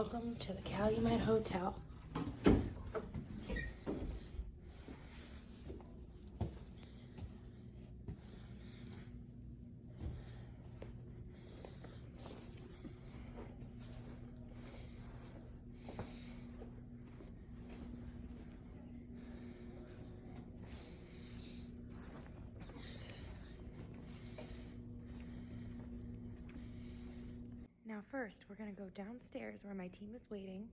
Welcome to the Calumet Hotel. Now first, we're gonna go downstairs where my team is waiting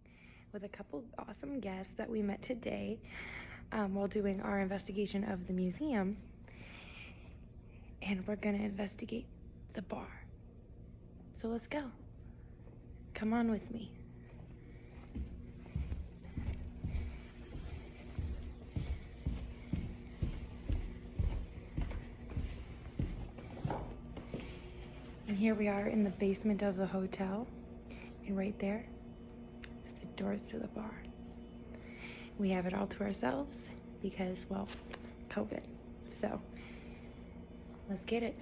with a couple awesome guests that we met today while doing our investigation of the museum. And we're gonna investigate the bar. So let's go. Come on with me. And here we are in the basement of the hotel. And right there is the doors to the bar. We have it all to ourselves because, well, COVID. So let's get it.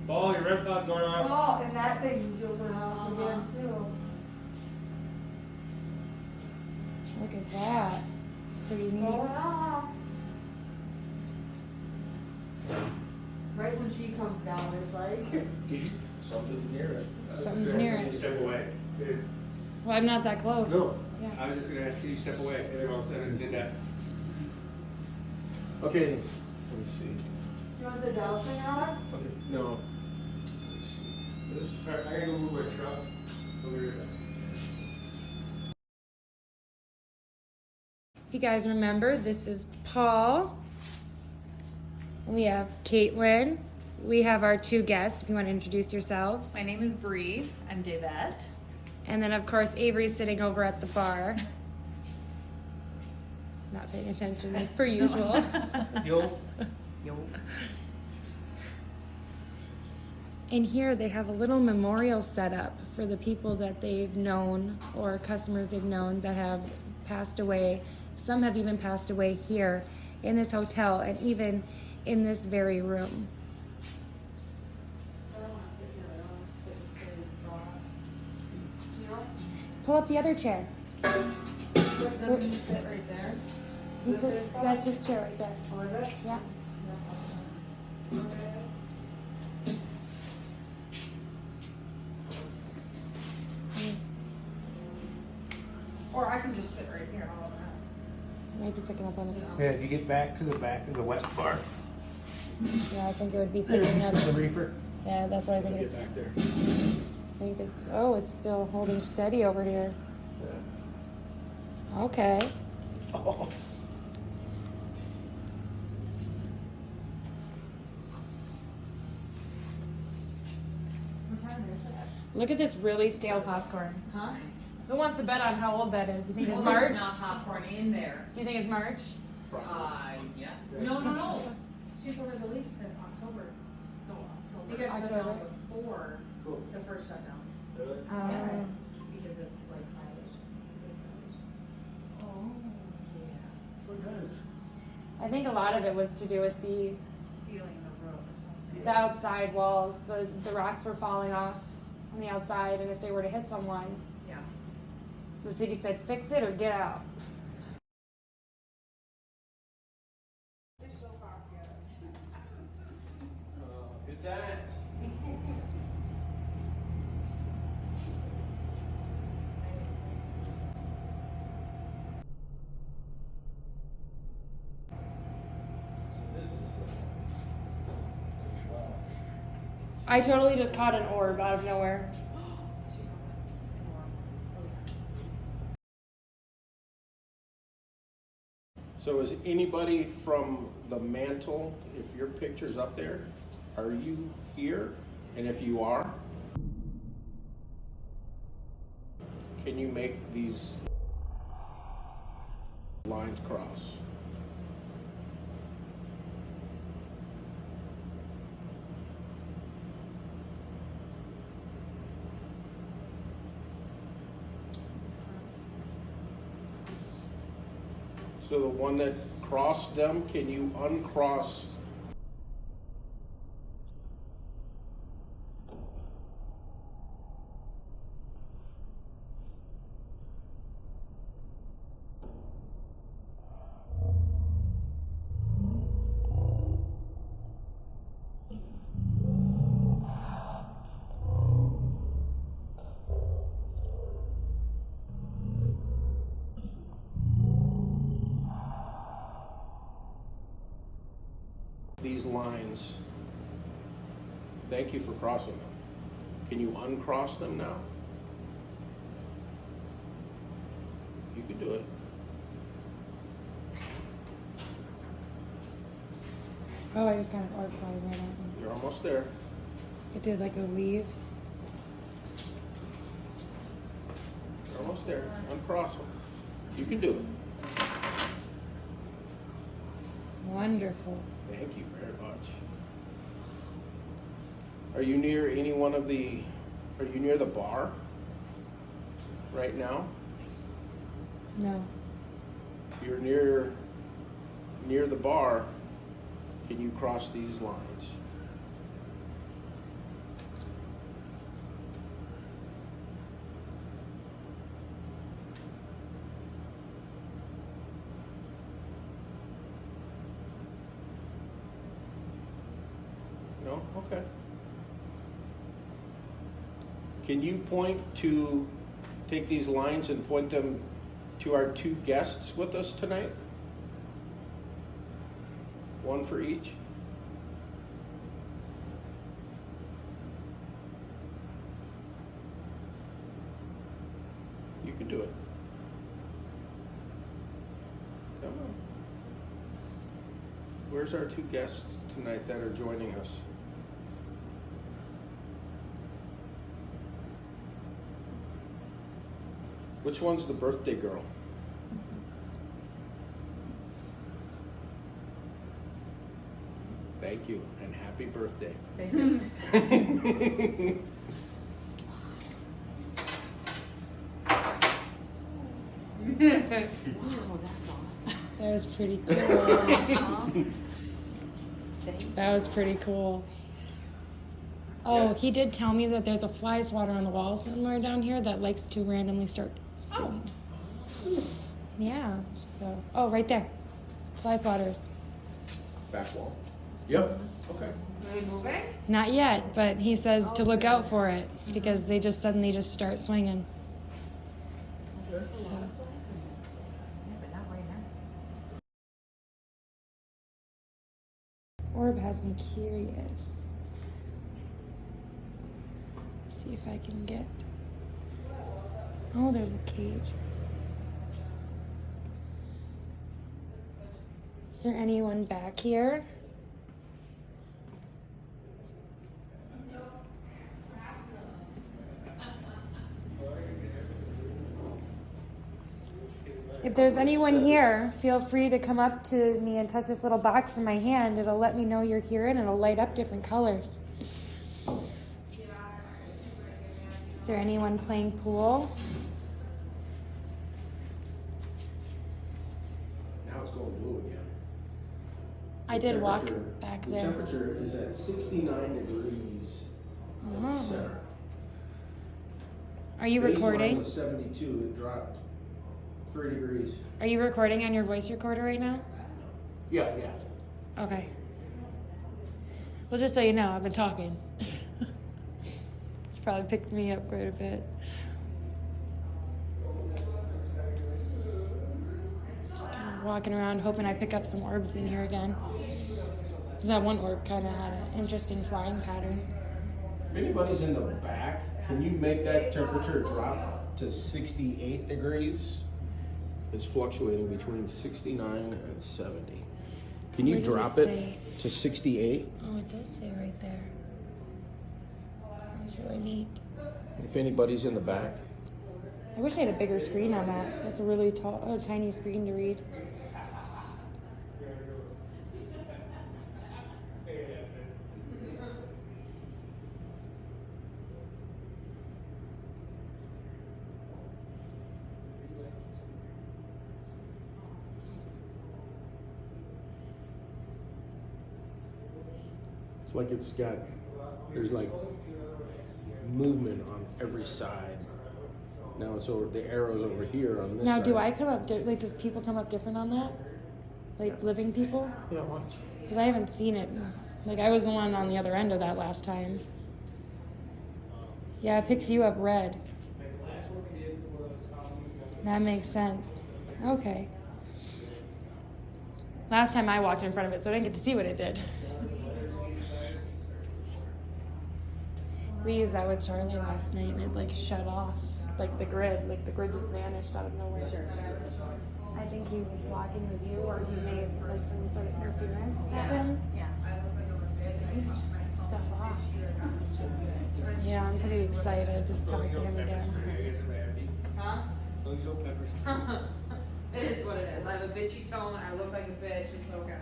Oh, your red cloud's going off. Oh, and that thing's going off again too. Look at that. It's pretty neat. Going off. Right when she comes down, it's like. Something's near it. Something's near it. Step away. Well, I'm not that close. No. Yeah. I was just gonna ask, can you step away? And then all of a sudden did that. Okay. Let me see. You want the dolphin rods? Okay. No. I gotta go move my truck. Over here. If you guys remember, this is Paul. We have Caitlin. We have our two guests, if you want to introduce yourselves. My name is Bree. I'm Davette. And then, of course, Avery's sitting over at the bar. Not paying attention as per usual. Yo. Yo. And here they have a little memorial set up for the people that they've known or customers they've known that have passed away. Some have even passed away here in this hotel and even in this very room. I don't want to sit here. I don't want to sit in the spot. You know? Pull up the other chair. Doesn't he sit right there? Is this his spot? That's his chair right there. Oh, is it? Yeah. Okay. Or I can just sit right here. How about that? Might be picking up on it. Yeah, if you get back to the back of the wet bar. Yeah, I think it would be There, picking up. the reefer. Yeah, that's what I think Get it's. back there. I think it's. Oh, it's still holding steady over here. Yeah. Okay. Oh. What time is it? Look at this really stale popcorn. Huh? Who wants to bet on how old that is? You think it's Well, March? there's not popcorn in there. Do you think it's March? Yeah. No. She's already released in October. So They October. got shut October. down before Cool. the first shutdown. Really? Yes. Because of like violations, state violations. Oh. Yeah. What guys? I think a lot of it was to do with the Sealing the roof or something. outside walls. The rocks were falling off on the outside, and if they were to hit someone, Yeah. the city said, "Fix it or get out." Good times. I totally just caught an orb out of nowhere. So is anybody from the mantle, if your picture's up there, are you here? And if you are, can you make these lines cross? So the one that crossed them, can you uncross? These lines, thank you for crossing them. Can you uncross them now? You can do it. Oh, I just got an orb flying right at me. You're almost there. It did like a weave. You're almost there. Uncross them. You can do it. Wonderful. Thank you very much. Are you near any one of the, are you near the bar right now? No. If you're near the bar, can you cross these lines? No? Okay. Can you point to, take these lines and point them to our two guests with us tonight? One for each? You can do it. Come on. Where's our two guests tonight that are joining us? Which one's the birthday girl? Thank you, and happy birthday. Thank you. Wow, that's awesome. That was pretty cool. That was pretty cool. Oh, Yeah. he did tell me that there's a fly swatter on the wall somewhere down here that likes to randomly start swimming. Yeah. So, oh, right there. Fly swatters. Back wall. Yep. Okay. Are they moving? Not yet, but he says to look out for it because they just suddenly just start swinging. There's a lot of flies in there, so, yeah, but not right now. Orb has me curious. See if I can get. Oh, there's a cage. Is there anyone back here? If there's anyone here, feel free to come up to me and touch this little box in my hand. It'll let me know you're here and it'll light up different colors. Is there anyone playing pool? Now it's going blue again. I did walk Temperature- back the there. temperature is at 69 degrees in the Oh. center. Are you Baseline recording? was 72, it dropped 3 degrees. Are you recording on your voice recorder right now? Yeah. Okay. Well, just so you know, I've been talking. It's probably picked me up quite a bit. Just kind of walking around, hoping I pick up some orbs in here again. Because that one orb kind of had an interesting flying pattern. If anybody's in the back, can you make that temperature drop to 68 degrees? It's fluctuating between 69 and 70. Can you Where does it drop it say? to 68? Oh, it does say right there. That's really neat. If anybody's in the back. I wish I had a bigger screen on that. That's a really tall, tiny screen to read. It's like there's like movement on every side. Now it's over, the arrow's over here on this Now, side. do I come up, like, does people come up different on that? Like, living people? Yeah, watch. Because I haven't seen it. Like, I was the one on the other end of that last time. Yeah, it picks you up red. That makes sense. Okay. Last time I walked in front of it, so I didn't get to see what it did. We used that with Charlie last night, and it, like, shut off. Like, the grid just vanished out of nowhere. I think he was walking with you, or he made, like, some sort of interference happen. Yeah. Stuff off. Yeah, I'm pretty excited. Just talk to him again. Huh? Those little peppers. It is what it is. I have a bitchy tone. I look like a bitch. It's okay.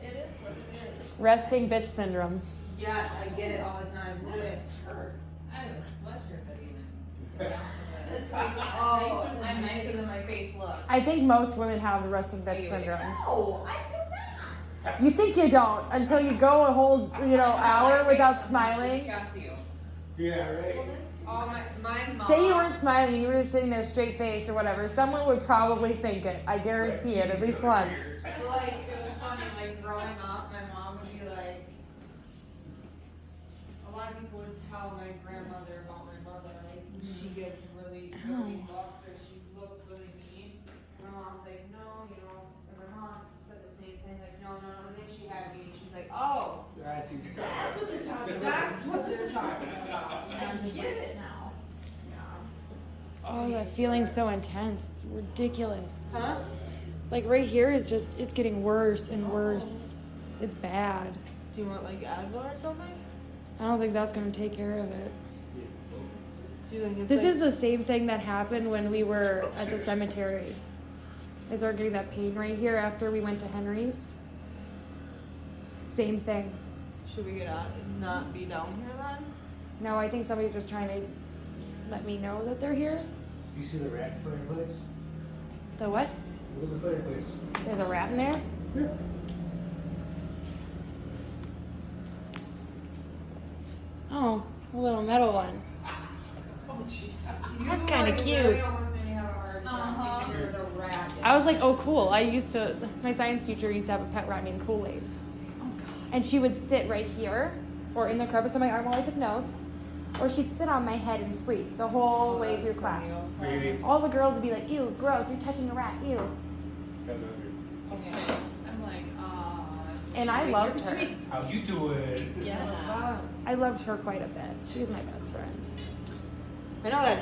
It is what it is. Resting bitch syndrome. Yes, I get it all the time. Look at it. I have a sweatshirt that even. It's like, oh, I'm nicer than my face looks. I think most women have the resting bitch syndrome. No, I do not. You think you don't until you go a whole, hour without smiling. Disgust you. Yeah, right. Oh, my mom. Say you weren't smiling, you were just sitting there straight faced or whatever. Someone would probably think it. I guarantee it, at least once. So, like, it was funny, like, growing up, my mom would be like, a lot of people would tell my grandmother about my mother, like, she gives really dirty looks, or she looks really mean. My mom's like, no, and my mom said the same thing, like, no, and then she had me, and she's like, oh, I see. that's what they're talking about. That's what they're talking about. I get it now. Oh, that feeling's so intense. It's ridiculous. Huh? Like right here is just, it's getting worse and worse. It's bad. Do you want, like, Advil or something? I don't think that's going to take care of it. Do you think it's This like, is the same thing that happened when we were at the cemetery. I started getting that pain right here after we went to Henry's. Same thing. should we get out and not be down here then? No, I think somebody's just trying to let me know that they're here. You see the rat fireplace? The what? Look at the fireplace. There's a rat in there? Yeah. Oh, a little metal one. Oh, jeez. That's kinda cute. Really almost made me have a heart attack thinking there was a rat in I was like, oh cool. My science teacher used to have a pet rat named Kool-Aid. And she would sit right here, or in the crevice of my arm while I took notes, or she'd sit on my head and sleep the whole way through class. Maybe. All the girls would be like, ew, gross, you're touching a rat, ew. Okay. I'm like, And I loved her. How you doing? Yeah. I loved her quite a bit. She was my best friend. I know that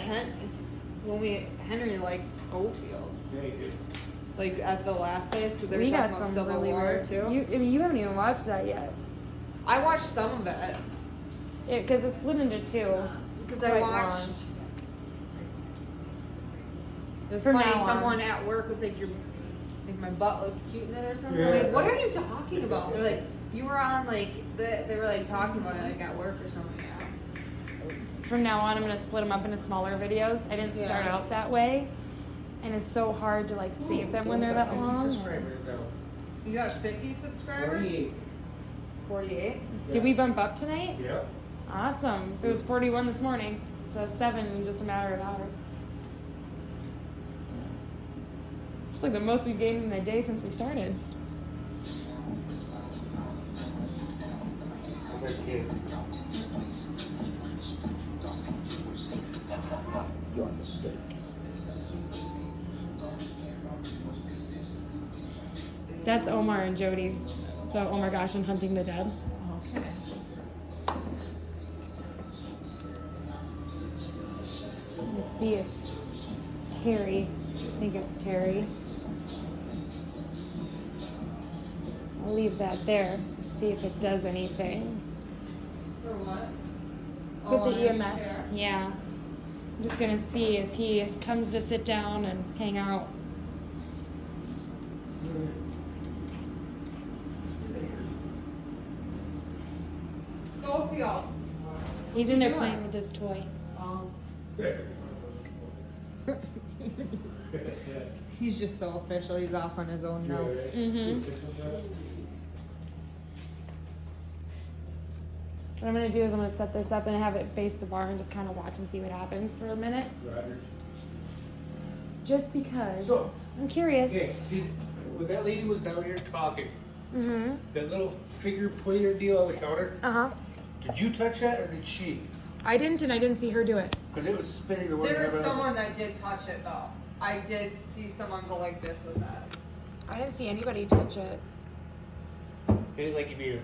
Henry liked Schofield. Yeah, you did. Like at the last place, because they were We talking got about some Civil really War weird. too. You haven't even watched that yet. I watched some of it Because it's split into two. because I Quite watched. long. It was From funny. now on. Someone at work was like, like my butt looks cute in it or something. Yeah. I'm like, what are you talking about? They're like, you were on like they were like talking about it like at work or something. Yeah. From now on, I'm going to split them up into smaller videos. I didn't start Yeah. out that way. And it's so hard to like save them when they're that long. Subscribers though. You got 50 subscribers. 48. 48. Did we bump up tonight? Yep. Awesome. It was 41 this morning. So that's 7 in just a matter of hours. It's like the most we've gained in a day since we started. How's that kid? You're on mistake. That's Omar and Jody. So, oh my gosh, I'm hunting the dead. Okay. see if Terry, I think it's Terry. I'll leave that there, see if it does anything. For what? With Oh, the on his EMF. chair. Yeah. I'm just gonna see if he comes to sit down and hang out. Schofield. He's in there playing with his toy. He's just so official. He's off on his own notes. Mm-hmm. What I'm gonna do is I'm gonna set this up and have it face the bar and just kind of watch and see what happens for a minute. Just because So, I'm curious. okay, when that lady was down here talking, Mm-hmm. that little figure pointer deal on the counter, Uh-huh. did you touch that or did she? I didn't, and I didn't see her do it. Because it was spinning the way There was someone that did touch it though. I did see someone go like this with that. I didn't see anybody touch it. It didn't like you either.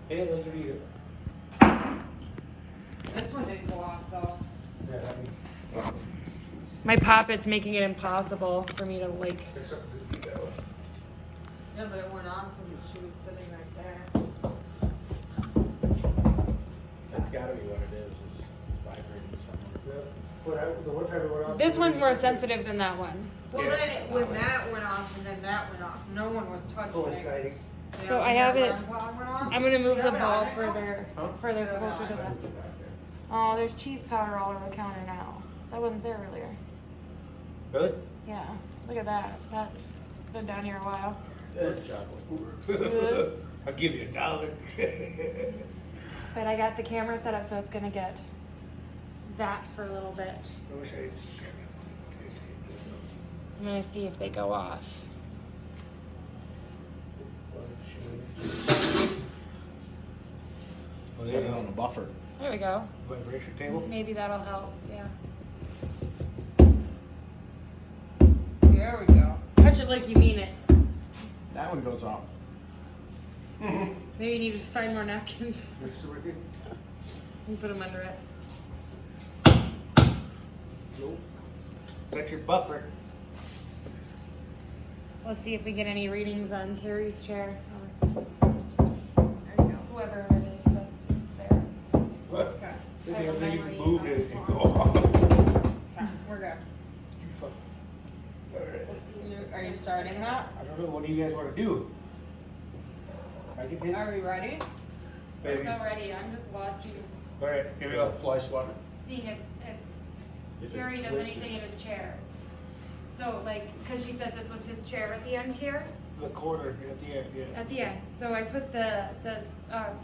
It didn't like you either. This one didn't go off though. Yeah, that means My pop-it's making it impossible for me to like. there's something to do that way. Yeah, but it went off when she was sitting right there. That's gotta be what it is vibrating something. The one time it went off. This one's more sensitive than that one. Well, Yeah. then when that went off and then that went off, no one was touching Oh, it. exciting. Yeah, So when I have that it- REM pod went off, I'm gonna move you the have it ball on right now? further Yeah, closer to no, the. I- Oh, there's cheese powder all over the counter now. That wasn't there earlier. Really? Yeah, look at that. That's been down here a while. Good chocolate. I'll give you $1. But I got the camera set up so it's gonna get that for a little bit. I wish I had some I'm gonna see if they go off. Set it on the buffer. There we go. vibration table. Maybe that'll help. Yeah. There we go. Touch it like you mean it. That one goes off. Maybe you need to find more napkins Next to right here. and put them under it. Nope. That's your buffer. Let's see if we get any readings on Terry's chair. There you go. Whoever it is that's there. What? Okay. They I have haven't a even memory moved of it. my Go off. Okay, we're good. Alright. Are you starting that? I don't know. What do you guys want to do? I can hit. Are we ready? We're Maybe. so ready. I'm just watching, Alright, here we go. Fly swatter. seeing if Terry does anything in his chair. So, like, because she said this was his chair at the end here. The corner at the end, yeah. At the end. So I put the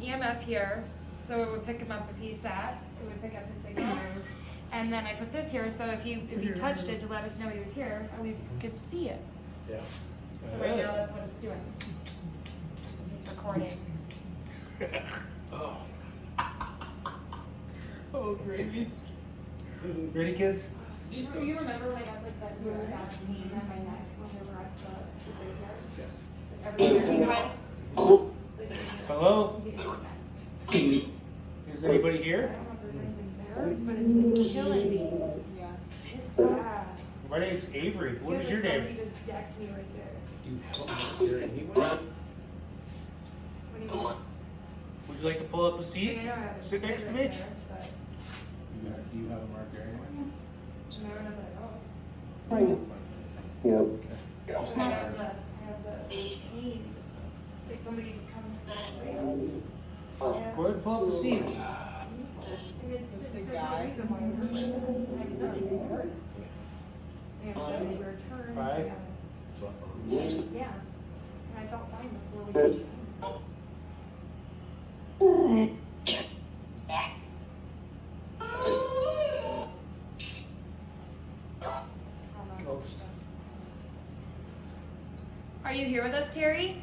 EMF here, so it would pick him up if he sat. It would pick up his signal. And then I put this here, so if you touched it to let us know he was here, we could see it. Yeah. So right now that's what it's doing. It's recording. Oh. Oh, gravy. Ready, kids? Do you remember when I got like that really bad pain on my neck when we were at the daycare? Every year Hello? Is anybody I here? don't know if there's anything there, but it's been killing me. Yeah. It's bad. My name's Avery. What is Feels your like name? somebody just decked me right there. You here anyway? What do you mean? Would you like to pull up a I mean, seat? I don't have a Sit next to right me? there, but Do you have a mark there anyway? I don't know that at all. Okay. I have the pain. Like somebody just comes that way. Go ahead and pull up a seat. The guy. Right. Yeah. And I felt fine before we Ghost. Are you here with us, Terry?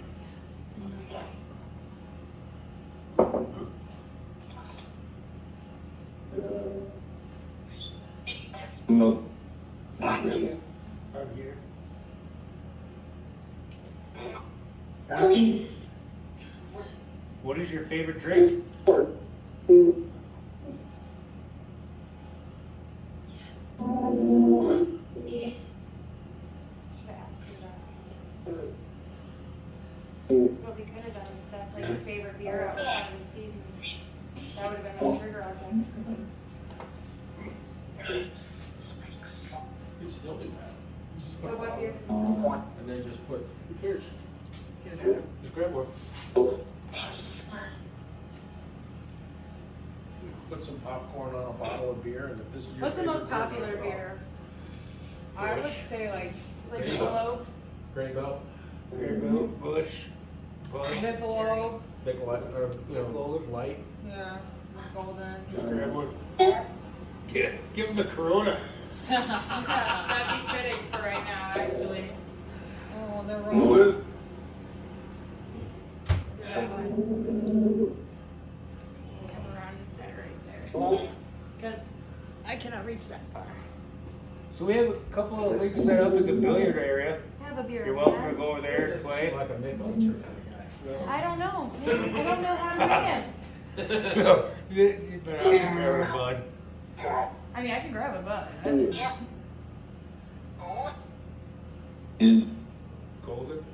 Out here. What is your favorite drink? What's your favorite beer out of the season? That would have been a trigger object. You still do that. Just put What it beer? on, and then just put, here's, just grab one. Put some popcorn on a bottle of beer, and if this is your What's the most favorite popular beer? I would say like Like Grey Globe? Grey Bell, Bush. Michelob, Nicolai, or, you know, light. yeah, golden. Just grab one. Give him the Corona. That'd be fitting for right now, actually. Oh, they're wrong. Come around and set it right there. Good. I cannot reach that far. So we have a couple of leagues set up in the billiard area. Have a beer. You're welcome to go over there and play. Like a nickel kind of guy. I don't know. I don't know how to play it. No, you better not just grab a bud. I mean, I can grab a bud. Golden?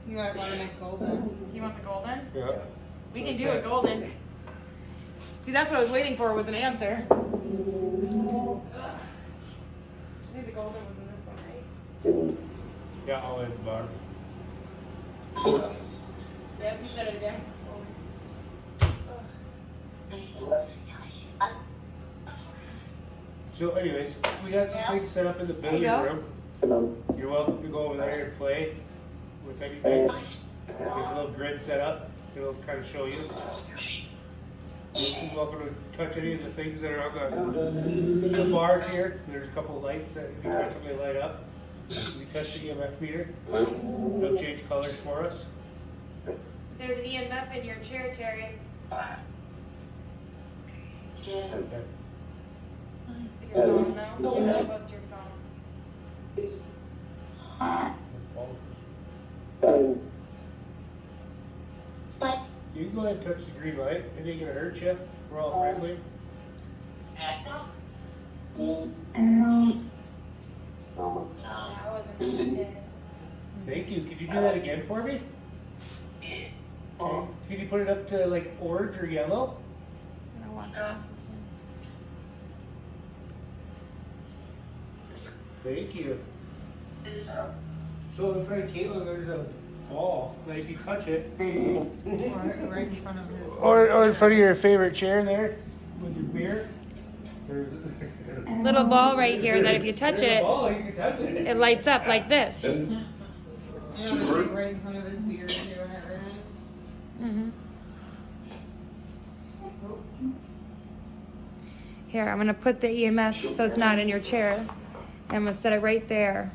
You might want to make golden. You want the golden? Yeah. We can do it golden. See, that's what I was waiting for, was an answer. Ugh. I think the golden was in this one, right? Yeah, I'll add the bar. Yep, you said it again. So anyways, we got some things set up in the There you billiard room. You're welcome to go over there and play with anything. There's a little grid set up. It'll kind of show you. You're welcome to touch any of the things that are on the bar here. There's a couple of lights that if you touch them, they light up. We touch the EMF meter. They'll change colors for us. There's an EMF in your chair, Terry. Okay. Is it your phone now? You're really close to your phone. You can go ahead and touch the green light. It ain't gonna hurt you. We're all friendly. That wasn't it. Thank you. Could you do that again for me? Okay. Could you put it up to like orange or yellow? I don't want that. Thank you. So in front of Caitlin, there's a ball. Like if you touch it, Right in front of his. or in front of your favorite chair there with your beer. There's Little ball right here that if you touch there's a it, ball, you can touch it. it lights up like this. Yeah, it's like right in front of his beard too and everything. Mm-hmm. Here, I'm gonna put the EMF so it's not in your chair. I'm gonna set it right there.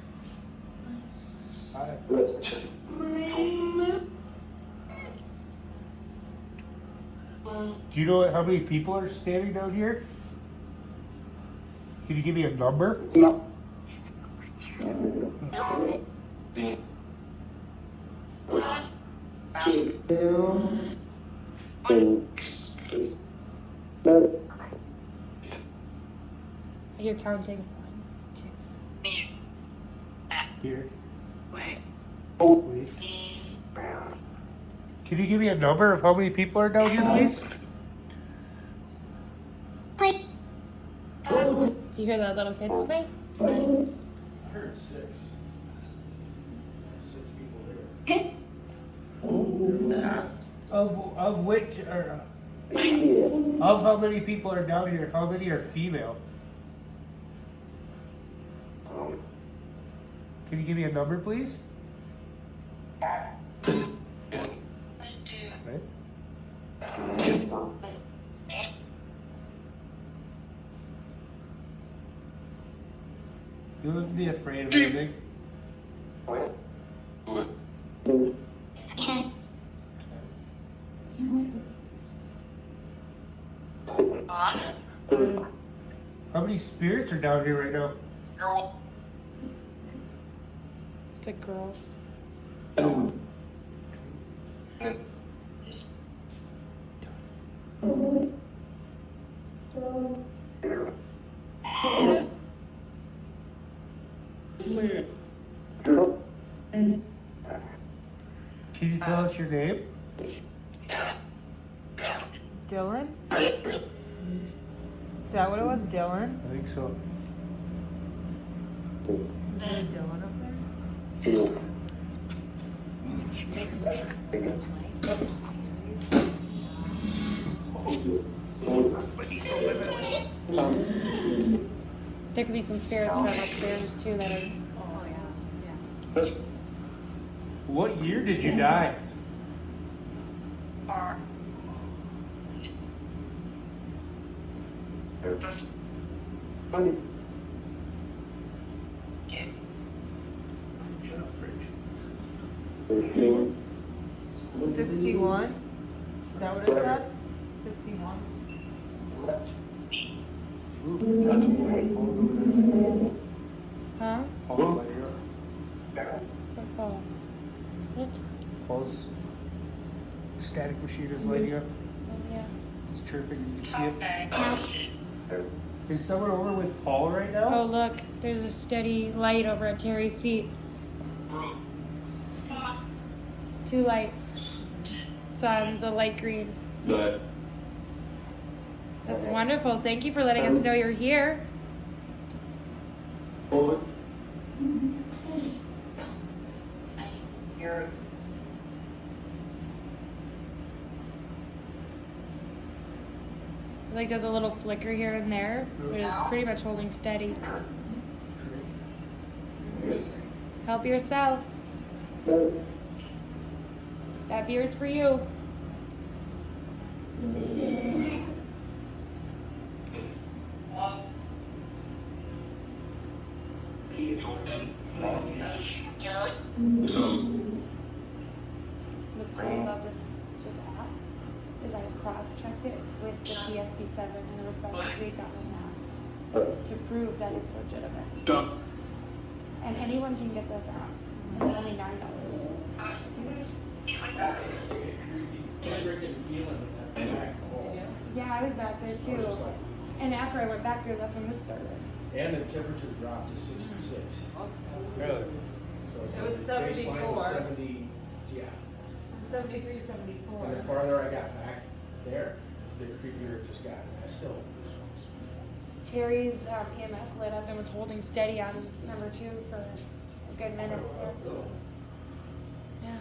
Do you know how many people are standing down here? Can you give me a number? You're counting. 1, 2. Here. Please. Can you give me a number of how many people are down here, please? You hear that little kid play? I heard 6. 6 people there. Of which are of how many people are down here? How many are female? Can you give me a number, please? Right. You look to be afraid of anything. How many spirits are down here right now? It's a girl. Can you tell us your name? Dylan? Is that what it was, Dylan? I think so. Is there a Dylan up there? There could be some spirits from upstairs too that are. Oh, yeah. What year did you die? Shut up, Fridge. 61? Is that what it said? 61? Huh? Paul's lighting up. What Paul? What? Paul's static machine is lighting up. Oh, yeah. It's chirping. You can see it. Is someone over with Paul right now? Oh, look. There's a steady light over at Terry's seat. 2 lights. It's on the light green. That's wonderful. Thank you for letting us know you're here. It like does a little flicker here and there, but it's pretty much holding steady. Help yourself. That beer's for you. So what's cool about this app is I cross-checked it with the PSP7 and the responses we got on that to prove that it's legitimate. And anyone can get this app. It's only $9. Yeah, I was back there too. And after I went back there, that's when this started. And the temperature dropped to 66. Really? So it's It was like baseline 74. was 70, yeah. 73, 74. And the farther I got back there, the creepier it just got. And I still Terry's EMF lit up and was holding steady on number 2 for a good minute. Yeah.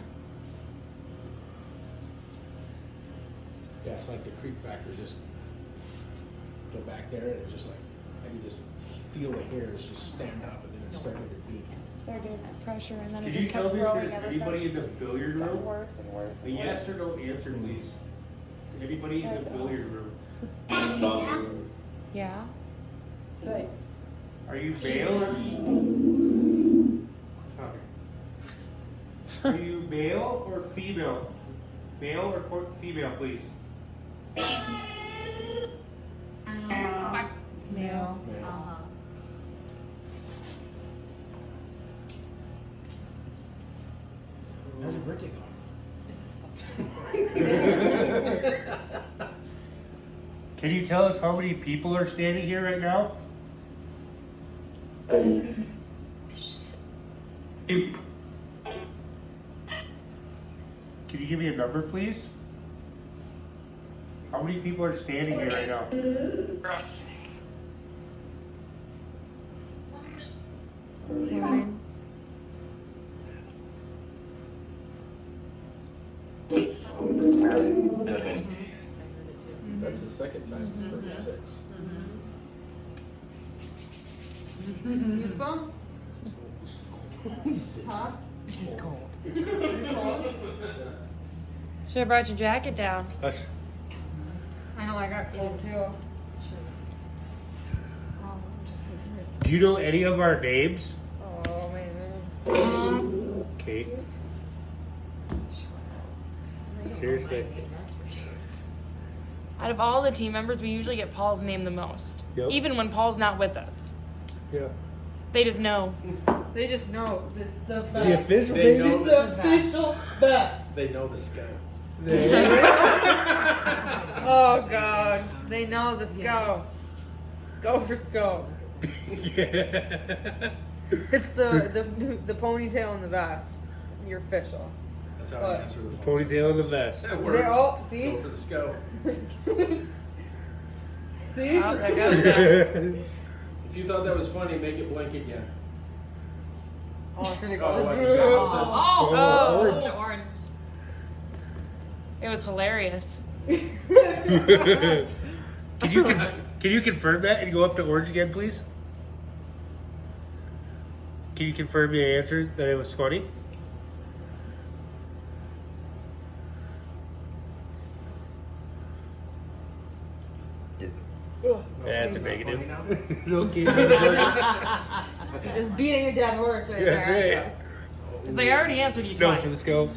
Yeah, it's like the creep factor just go back there and it's just like, I can just feel the hairs just stand up and then it started to beat. Started doing that pressure and then Can it you just tell kept me if growing there's ever anybody in since. the billiard Got room? worse and worse A and worse. yes or no answer, please. Anybody in the billiard room? Yeah. Good. Are you male or? Okay. Are you male or female? Male or female, please. Male. How's your birthday going? Can you tell us how many people are standing here right now? Can you give me a number, please? How many people are standing here right now? One. That's the second time you've heard 6. Goosebumps? Huh? It's cold. Should have brought your jacket down. Us. I know I got cold too. Do you know any of our names? Oh man. Kate. Seriously. Out of all the team members, we usually get Paul's name the most. Yep. Even when Paul's not with us. Yeah. They just know. They just know it's the best. The official They name know is It's the official best. They know the scout. Oh god. They know the scout. Go for scout. Yeah. It's the ponytail and the vest. You're official. That's how I What? answer the phone. Ponytail and the vest. That There, works. oh, see? Go for the scout. See? Oh, I got it. If you thought that was funny, make it blink again. Oh, it's gonna Oh, go. like you got Oh, orange. The orange. It was hilarious. Can you confirm that and go up to orange again, please? Can you confirm the answer that it was funny? That's a negative. Okay. Just beating a dead horse right That's there. it. Because I already answered you No, twice. for the scope.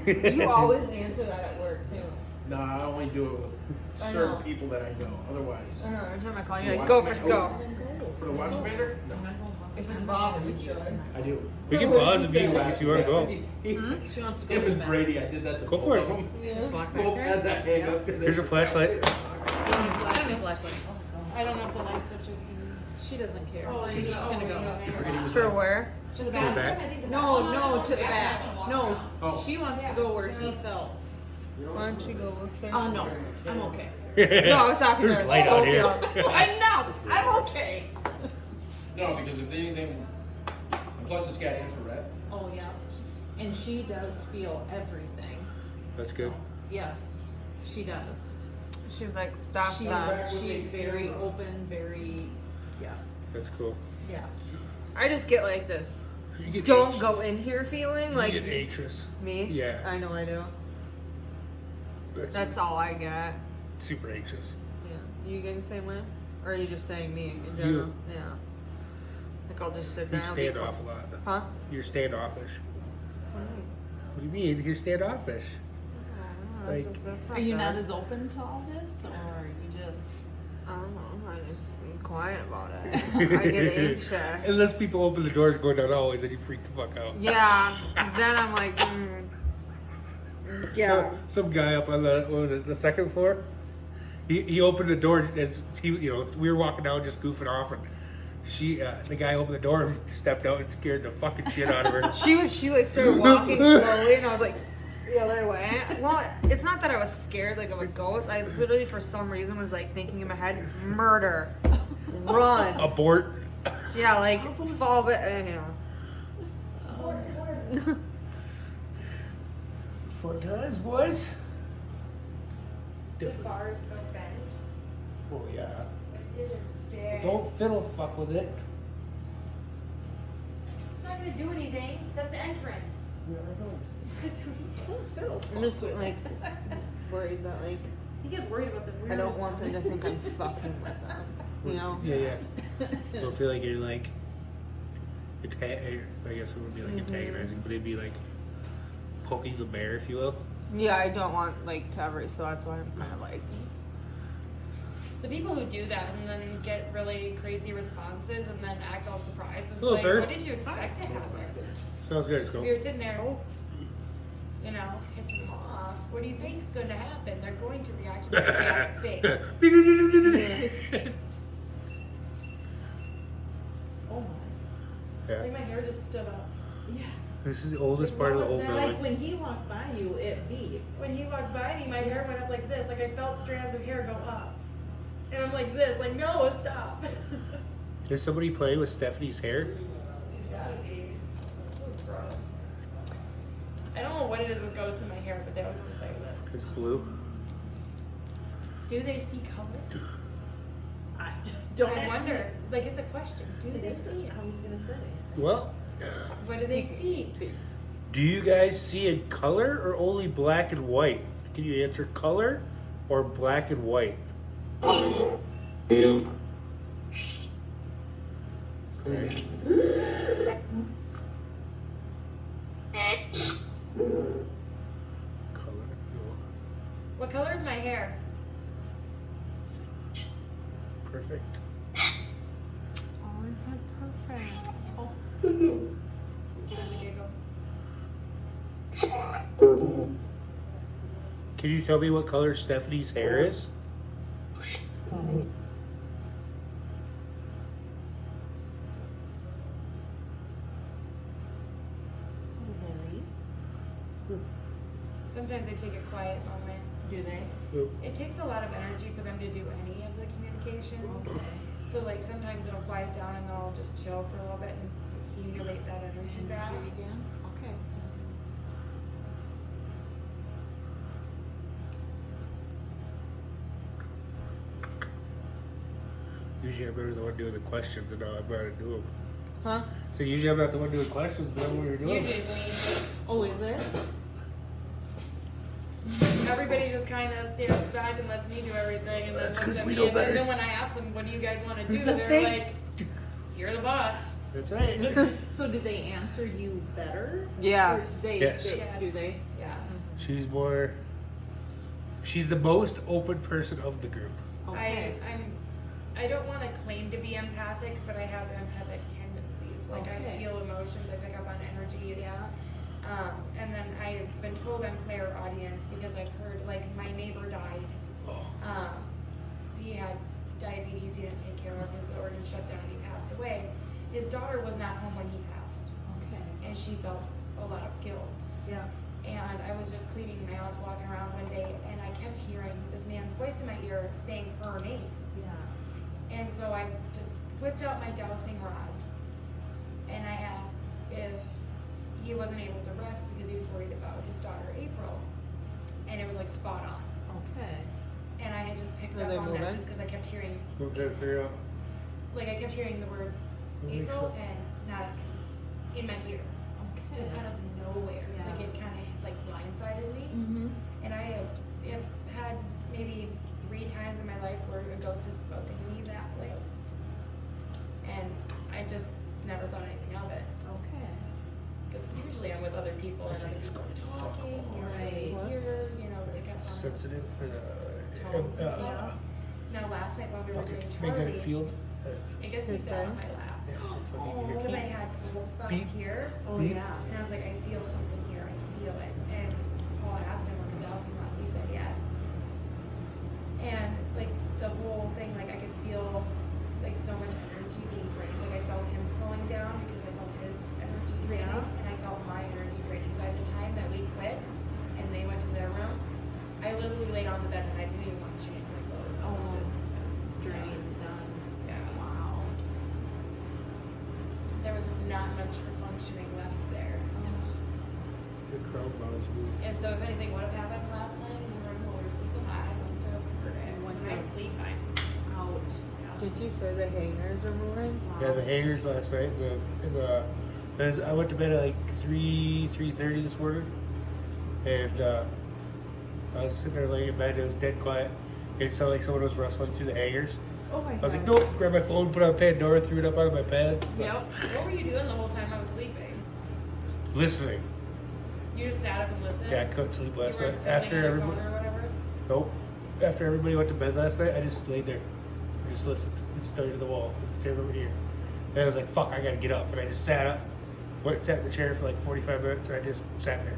You always answer that at work too. No, I only do it with I certain know. people that I know. Otherwise. Every time I call you, The like, go for watch scope. For the watch commander? No. If it's Bob, you should. I do. We can pause if you want to go. She wants to go Him to and bed. Brady, I did that to Go both for of it. them. Just walk Both back had there. that hang up. 'cause they Here's a were flashlight. I don't need flashlight. I don't know if the light switches. She doesn't care. Oh, She's just gonna go. For where? To the Go back. back. No, to the back. No, Oh. she wants to go where he felt. Why don't you go look there? Oh, no, I'm okay. No, I was talking to There's her. light out here. I know, I'm okay. No, because if anything, plus it's got infrared. Oh, yeah. And she does feel everything. That's good. Yes, she does. She's like, stop She's, that. she's very open, very, yeah, That's cool. yeah. I just get like this. You get Don't anxious. go in here feeling like You get anxious. me. Yeah. I know I do. That's That's all I get. super anxious. Yeah. You getting the same way? Or are you just saying me in general? Yeah. Like I'll just sit You there. and stand be off a lot. Huh? You're standoffish. What do you mean? You're standoffish. Oh, Like- that's Are you not good. as open to all this, or are you just? I don't know. I just be quiet about it. I get anxious. Unless people open the doors going down always and you freak the fuck out. Yeah. Then I'm like, yeah. Some guy up on the, what was it, the second floor? He opened the door as he, we were walking down just goofing off and the guy opened the door and stepped out and scared the fucking shit out of her. She like started walking slowly, and I was like the other way. Well, it's not that I was scared like of a ghost. I literally, for some reason, was like thinking in my head, murder, run. Abort. Yeah, like fall, but Fun times, boys. The Different. bar is so bent. Oh yeah. It is big. Don't fiddle fuck with it. It's not gonna do anything. That's the entrance. Yeah, I know. I'm just like worried that like He gets worried about the I weirdness. don't want them to think I'm fucking with them. You know? Yeah. Don't feel like you're like, I guess it would be like antagonizing, but it'd be like poking the bear, if you will. Yeah, I don't want like to ever. So that's why I'm kind of like. The people who do that and then get really crazy responses and then act all surprised. It's Hello, like, sir. what did you expect to happen? Sounds good, let's go. We were sitting there, pissing them off. What do you think is going to happen? They're going to react to big. Oh my. Yeah. Like my hair just stood up. Yeah. This is the oldest part of the whole What was that? building. Like when he walked by you, it beeped. When he walked by me, my hair went up like this. Like I felt strands of hair go up. And I'm like this, like, no, stop. Did somebody play with Stephanie's hair? It's gotta be. It's gross. I don't know what it is with ghosts in my hair, but they always want to play with it. Because blue. Do they see color? I I wonder. Like, it's a question. Do they see it? I was gonna say. Well, What do they see? do you guys see in color or only black and white? Can you answer color or black and white? Color. What color is my hair? Perfect. Always said perfect. There's a giggle. Can you tell me what color Stephanie's hair is? Sometimes they take a quiet moment. Do they? It takes a lot of energy for them to do any of the communication. Okay. So like sometimes it'll quiet down and they'll just chill for a little bit and accumulate that energy back. Again? Okay. Usually I'm better the one doing the questions, and now I'm better to do them. Huh? So usually I'm not the one doing questions, but I'm what you're doing. Usually Oh, is it? everybody just kind of stands back and lets me do everything, and then That's looks 'cause at we me. know And better. then when I ask them, "What do you guys want to do?" The They're thing- like, "You're the boss." That's right. So do they answer you better? Yeah. Or they, Yes. do they? Yeah. She's the most open person of the group. Okay. I don't want to claim to be empathic, but I have empathic tendencies. Like I Okay. feel emotions, I pick up on energies. Yeah. And then I've been told I'm clairaudient because I've heard, like, my neighbor died. Oh. He had diabetes, he didn't take care of his organ shut down, he passed away. His daughter was not home when he passed, Okay. and she felt a lot of guilt. Yeah. And I was just cleaning my house, walking around one day, and I kept hearing this man's voice in my ear saying her name. Yeah. And so I just whipped out my dowsing rods, and I asked if he wasn't able to rest because he was worried about his daughter April. And it was like spot on. Okay. And I had just picked Are up they on that moving? just because I kept hearing, We're trying to figure out. like I kept hearing the words Make April sure. and not at peace in my ear. Okay. Just out of nowhere. Yeah. Like it kind of like blindsided me. Mm-hmm. And I have had maybe 3 times in my life where a ghost has spoken to me that way. And I just never thought anything of it. Okay. Because usually I'm with other people and other people are talking, you're Right. right here, you know, they kept on Sensitive. tones and stuff. Now last night while we were doing Magnetic Charlie, field. I guess he Who's sat on that? my lap. Oh, Because I had cold spots Beep. here, Oh, Beep. yeah. and I was like, I feel something here, I feel it. And Paul asked him on the dowsing rods, he said yes. And like the whole thing, like I could feel like so much energy being drained. Like I felt him slowing down because I felt his energy draining, Yeah. and I felt my energy draining. By the time that we quit and they went to their room, I literally laid on the bed and I didn't even want to change my clothes. I was Drained, done. Yeah. Wow. There was just not much for functioning left there. The crown bows move. And so if anything would have happened last night in the room while we were sleeping, I wouldn't have heard it. When I sleep, I'm Out. Did you say the hangers are moving? Yeah, the hangers last night. I went to bed at like 3:30 this morning, and I was sitting there laying in bed. It was dead quiet. It sounded like someone was rustling through the hangers. Oh my I god. was like, nope. Grabbed my phone, put on Pandora, threw it up on my bed. Yep. What were you doing the whole time I was sleeping? Listening. You just sat up and listened? Yeah, I couldn't sleep last You night. weren't After fiddling on your everybody, phone or whatever? nope. After everybody went to bed last night, I just laid there, I just listened, and stared at the wall, and stared over here. And I was like, "Fuck, I gotta get up." And I just sat up, sat in the chair for like 45 minutes, and I just sat there.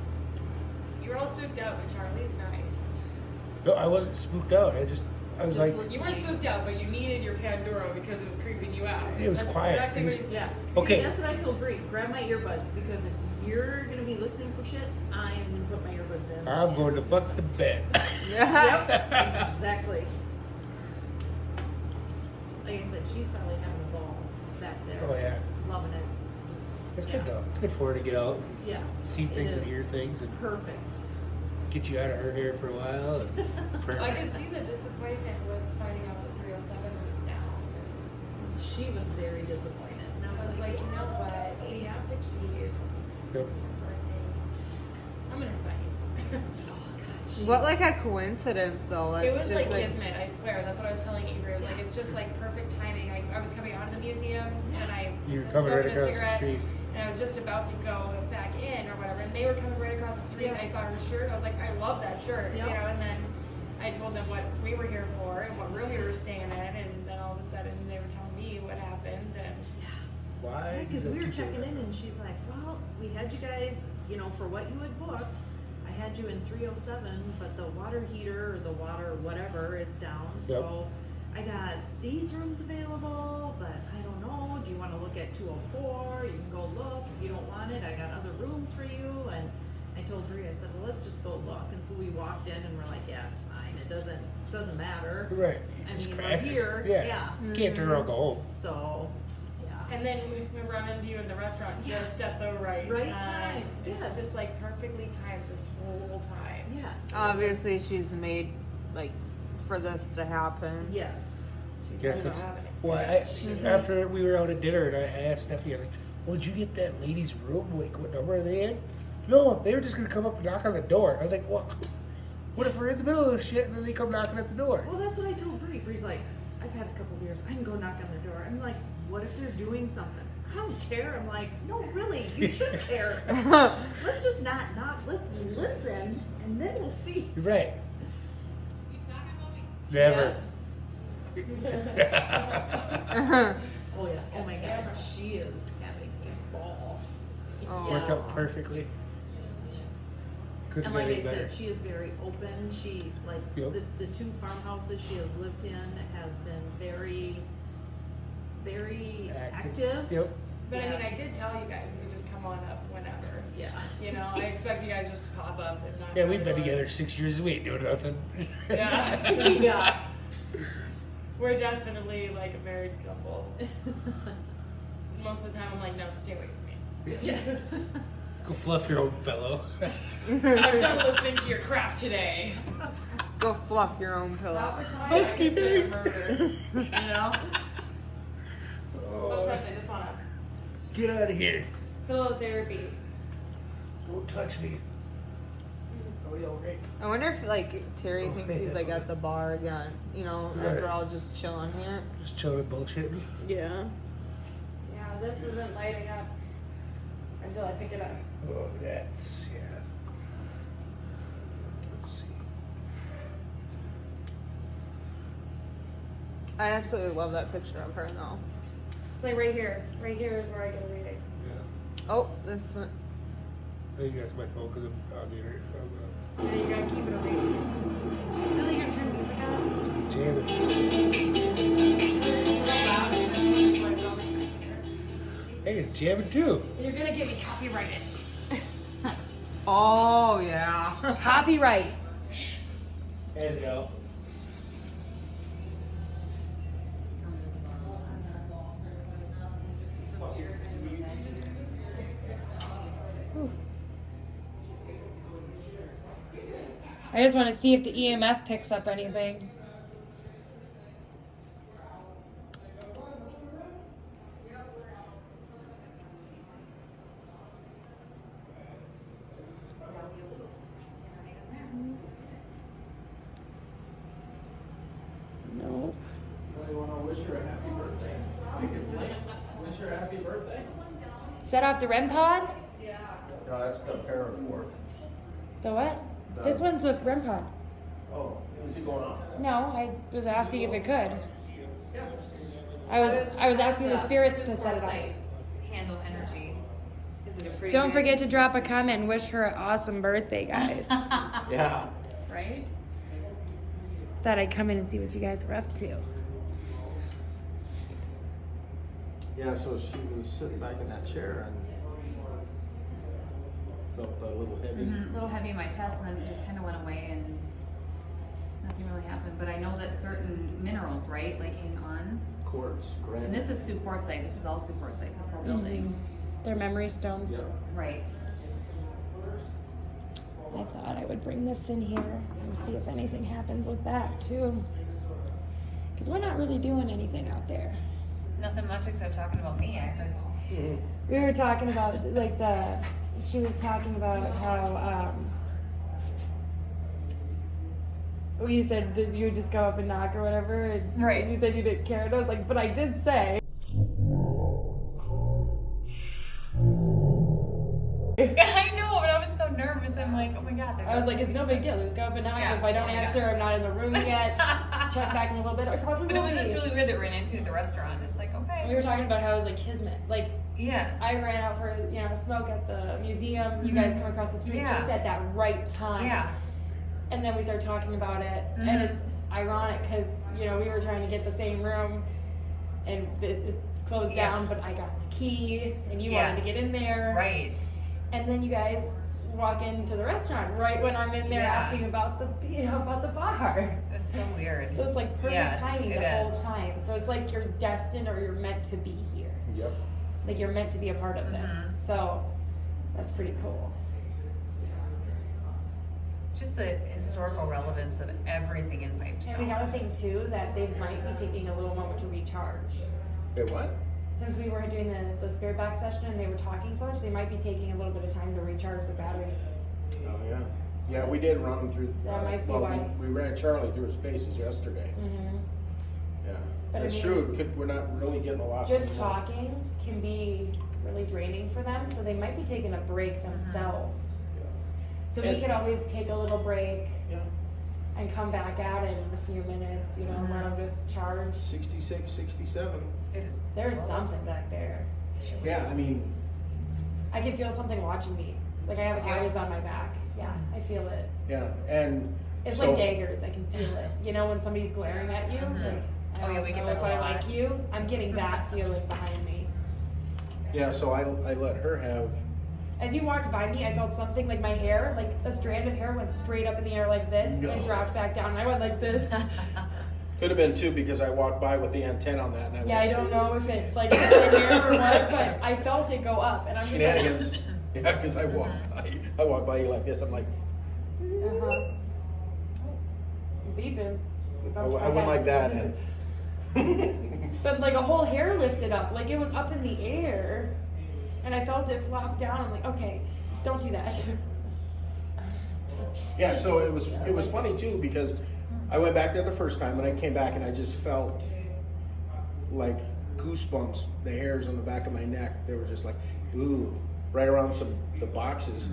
You were all spooked out, but Charlie's nice. No, I wasn't spooked out. I was like, You weren't spooked out, but you needed your Pandora because it was creeping you out. It was That's quiet. Exactly It what was- you Yeah. Okay. See, that's what I told Bree. Grab my earbuds because if you're gonna be listening for shit, I am gonna put my earbuds in. I'm going to fuck the bed. Yep. Exactly. Like I said, she's probably having a ball back there. Oh yeah, Loving it. it's Yeah. good though. It's good for her to get out, Yes. see it things and is. hear things, and Perfect. get you out of her hair for a while. And I perfect. could see the disappointment with finding out that 307 was down. She was very disappointed. And I was like, you know what? We have the keys. Yep. It's her birthday. I'm gonna invite you. What like a coincidence though. It It's was like just like kismet, I swear. That's what I was telling Avery. I was like, it's just like perfect timing. I was coming out of the museum and I You were was coming right smoking a across the cigarette, street. and I was just about to go back in or whatever, and they were coming right across the street. And I saw her shirt. I was like, I love that shirt, Yep. you know. And then I told them what we were here for and what room we were staying in, and then all of a sudden they were telling me what happened. And Why? Because does we that were keep checking doing in and she's like, well, we had you guys, you know, for what you had booked, I had you in 307, but the water heater or the water whatever is down. So I got these rooms available, but I don't know. Do you want to look at 204? You can go look. If you don't want it, I got other rooms for you. And I told Bree, I said, well, let's just go look. And so we walked in and we're like, yeah, it's fine. It doesn't matter. Right. I Just mean, crash we're it. here. Yeah. Yeah. Can't turn around and go home. So, yeah. And then we run into you in the restaurant just at the right time. Yes. It's just like perfectly timed this whole time. Yes. Obviously, she's made like for this to happen. Yes. Yeah, I don't 'cause- have an well, after we were out at dinner, and I asked Stephanie, I'm like, well, did you get that lady's room? Like, what number are they in? No, they were just going to come up and knock on the door. I was like, what if we're in the middle of this shit and then they come knocking at the door? Well, that's what I told Bree. Bree's like, I've had a couple beers. I can go knock on the door. I'm like, what if they're doing something? I don't care. I'm like, no, really, you should care. Let's just not. Let's listen, and then we'll see. You're right. Never. Yes. Oh yeah. Oh my God. She is having a ball. Oh. Worked out perfectly. Couldn't And get like I any better. said, she is very open. She like Yep. the two farmhouses she has lived in has been very, very active. Yep. But I mean, I Yes. did tell you guys, you just come on up whenever. Yeah. You know, I expect you guys just to pop up and not. Yeah, we've been together 6 years and we ain't doing nothing. Yeah. Yeah. We're definitely like a married couple. Most of the time, I'm like, no, stay away from me. Yeah. Go fluff your own pillow. I'm done listening to your crap today. Go fluff your own pillow. Not for time. Housekeeping. Murder. You know? Oh, Sometimes I just want to let's get out of here. pillow therapy. Don't touch me. Oh, yeah, right. I wonder if like Terry Oh, thinks man, he's like that's at the bar again. You know, as Right. we're all just chilling here. Just chilling and bullshitting. Yeah. Yeah, this isn't lighting up until I pick it up. Oh, that's, yeah. Let's see. I absolutely love that picture of her though. It's like right here. Right here is where I get a reading. Yeah. Oh, this one. I think that's my phone because I'm on the internet. Yeah, you gotta keep it away from you. Really, you're turning music on? Jamming. Hey, it's jamming too. You're gonna get me copyrighted. Oh yeah. Copyright. And go. I just want to see if the EMF picks up anything. Nope. Really want to wish her a happy birthday? You can plan. Wish her a happy birthday. Is that off the REM pod? No, that's the paracord. The what? This one's the REM pod. Oh, is it going off? No, I was asking if it could. I was asking the spirits to set it up. Handle energy. Is it a pretty Don't big- forget to drop a comment and wish her an awesome birthday, guys. Yeah. Right? Thought I'd come in and see what you guys were up to. Yeah, so she was sitting back in that chair and felt a little heavy. A little heavy in my chest, and then it just kind of went away, and nothing really happened. But I know that certain minerals, right, like hang on. Quartz, granite. And this is Sioux quartzite. This is all Sioux quartzite. This whole building. Their memory stones. Yep. Right. I thought I would bring this in here and see if anything happens with that too. Because we're not really doing anything out there. Nothing much except talking about me. I heard. We were talking about she was talking about how you said that you would just go up and knock or whatever, and Right. you said you didn't care, and I was like, but I did say. I know, but I was so nervous. I'm like, oh my god. I was like, it's no big deal. Just go up and knock. Yeah. If I don't Yeah. answer, I'm not in the room yet. Check back in a little bit. I probably But it will was just be. really weird that we ran into at the restaurant. It's like, okay. We were talking about how it was like kismet. Like Yeah. I ran out for a smoke at the museum. You guys come across the street Yeah. just at that right time. Yeah. And then we started talking about it, Mhm. and it's ironic because we were trying to get the same room, and it's closed Yeah. down. But I got the key, and you Yeah. wanted to get in there. Right. And then you guys walk into the restaurant right when I'm in there Yeah. asking about the bar. It's so weird. So it's like perfect Yes, timing it the whole is. time. So it's like you're destined or you're meant to be here. Yep. Like you're meant to be a part of this. Mhm. So that's pretty cool. Just the historical relevance of everything in Pipestone. And we gotta think too that they might be taking a little moment to recharge. Wait, what? Since we were doing the spirit back session and they were talking so much, they might be taking a little bit of time to recharge the batteries. Oh, yeah. Yeah, we did run through. That might be well, why. we ran Charlie through his paces yesterday. Mm-hmm. Yeah. But I That's mean, true. We're not really getting a lot. Just from them. talking can be really draining for them, so they might be taking a break themselves. So we And- could always take a little break Yeah. and come back at it in a few minutes, you know, and let them just charge. 66, 67. It is. There's something back there. Yeah, I mean, I can feel something watching me. Like I have eyes on my back. Yeah, I feel it. yeah, and It's so, like daggers. I can feel it. You know, when somebody's glaring at you. Mhm. Like, I Oh, yeah, don't we get know that if a I lot. like you. I'm getting that feeling behind me. Yeah, so I let her have. As you walked by me, I felt something like my hair, like a strand of hair went straight up in the air like this No. and dropped back down. And I went like this. Could have been too because I walked by with the antenna on that. And Yeah, I don't know if it like hit my hair or what, but I felt it go up, and I'm just like, Shenanigans. Yeah, because I walked by you like this. I'm like, uh-huh. Beeping. I went like that, and But like a whole hair lifted up, like it was up in the air, and I felt it flop down. I'm like, okay, don't do that. yeah. So it was funny too because I went back there the first time and I came back and I just felt like goosebumps. The hairs on the back of my neck, they were just like, ooh, right around the boxes.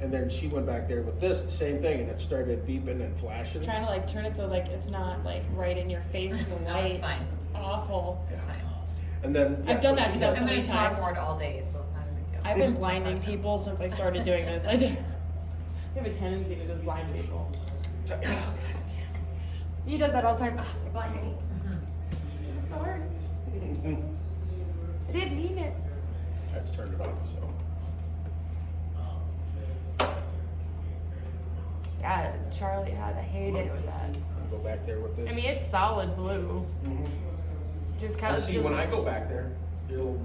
And then she went back there with this, the same thing, and it started beeping and flashing. Trying to like turn it so like it's not like right in your face with the No, light. it's fine. It's awful. It's fine. And then I've done that she to them had- so I'm many gonna talk times. board all day, so it's not a big deal. I've been blinding people since I started doing this. I have a tendency to just blind people. He does that all the time. Ah, you're blinding me. It's so hard. I didn't mean it. I just turned it off. So Yeah, Charlie had to hate it with that. I'll go back there with this. I mean, it's solid blue. Mhm. Just kind I of. see when I go back there, it'll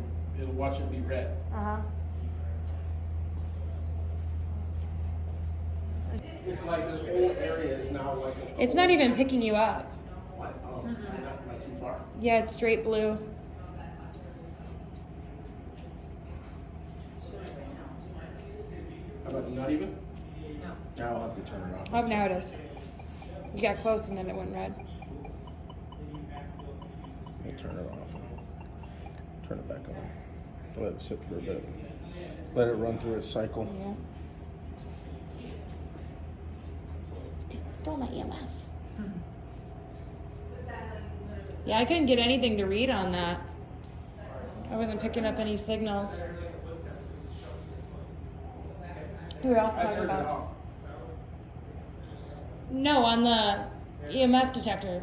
watch it be red. Uh huh. It's like this whole area is now like. It's not even picking you up. What? Oh, not too far. Yeah, it's straight blue. How about not even? No. Now I'll have to turn it off. Oh, now it is. You got close and then it went red. I'll turn it off. And turn it back on. Let it sit for a bit. Let it run through its cycle. Yeah. Don't let EMF. Yeah, I couldn't get anything to read on that. I wasn't picking up any signals. Who else I talking turned it about? off. No, on the EMF detector.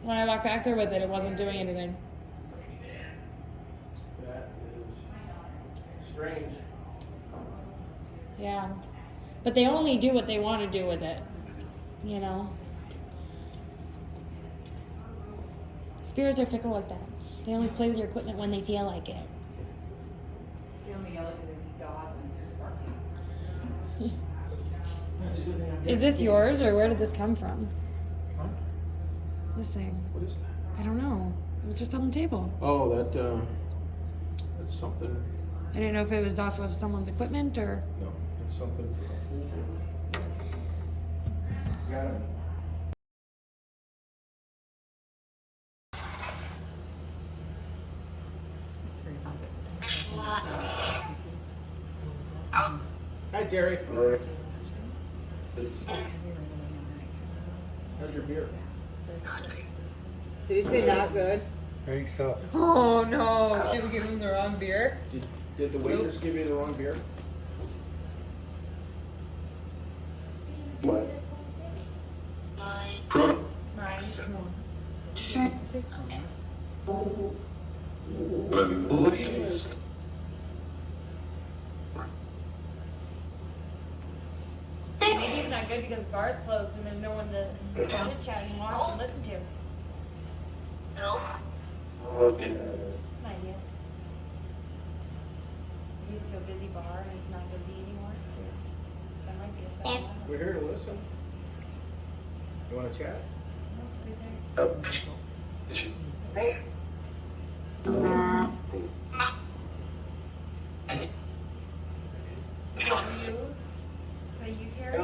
When I walked back there with it, it wasn't doing anything. That is strange. Yeah. But they only do what they want to do with it. You know? Spirits are fickle like that. They only play with your equipment when they feel like it. You only yell at the dog when it's barking. Is this yours, or where did this come from? Huh? This thing. What is that? I don't know. It was just on the table. Oh, that's something. I didn't know if it was off of someone's equipment or. No, it's something for the pool. Got it. Hi, Terry. How's your beer? Did he say not good? I think so. Oh no! Did we give him the wrong beer? Did the waiters give you the wrong beer? What? good because the bar's closed and there's no one to chit chat and watch and listen to. It's an idea. I'm used to a busy bar and it's not busy anymore. That might be a second. We're here to listen. You want to chat? No, right there. Are you Terry?